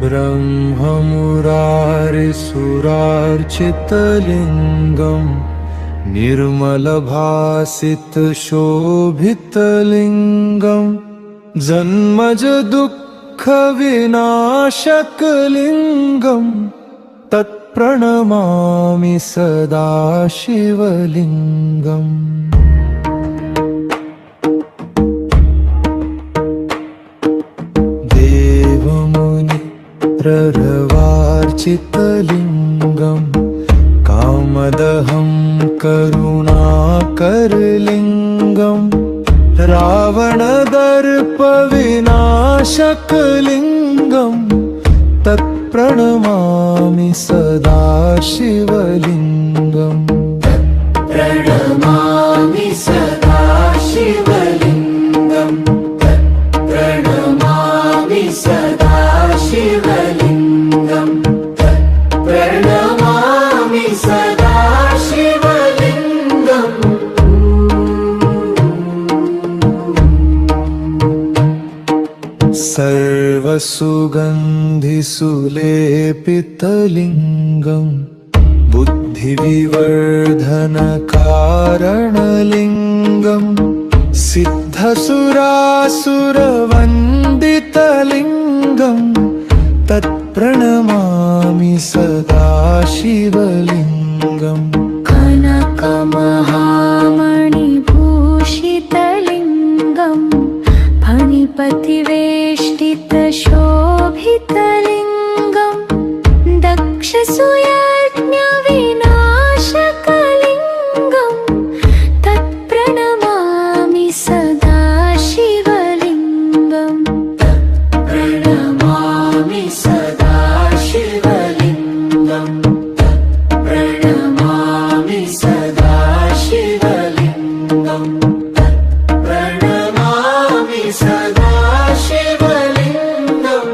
ब्रह्ममुरारिसुरार्चितलिङ्गम् निर्मलभासितशोभितलिङ्गम् जन्मज दुःखविनाशकलिङ्गम् तत्प्रणमामि सदा शिवलिङ्गम्। देवमुनिप्ररवार्चितलिङ्गम् कामदहं करुणाकरलिङ्गम् रावणदर्पविनाशकलिङ्गम् तत्प्रणमामि सदा शिवलिङ्गम्। प्रणमामि सदा शिवलिङ्गम्। प्रणमामि सदा शिवलिङ्गम्। प्रणमामि सदा शिवलिङ्गम्। सर्वसुगन्धिसुलेपितलिङ्गम् बुद्धिविवर्धनकारणलिङ्गम् सिद्धसुरासुरवन्दितलिङ्गम् तत्प्रणमामि सदा शिवलिङ्गम्। कनकमहामणिभूषितलिङ्गम् फणिपतिवेष्टितशोभितलिङ्गम् दक्षसुयज्ञविनाशकलिङ्गम् तत्प्रणमामि सदा शिवलिङ्गम्। प्रणमामि सदा शिवलिङ्गम्। प्रणमामि सदा शिवलिङ्गम्। प्रणमामि सदा शिवलिङ्गम्।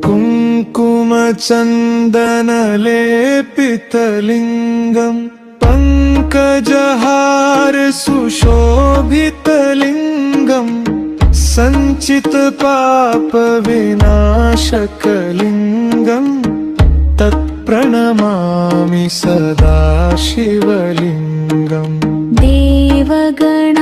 कुङ्कुमचन्दनलेपितलिङ्गम् पङ्कजहार सुशोभितलिङ्गम् सञ्चितपापविनाशकलिङ्गम् तत्प्रणमामि सदा शिवलिङ्गम्। देवगण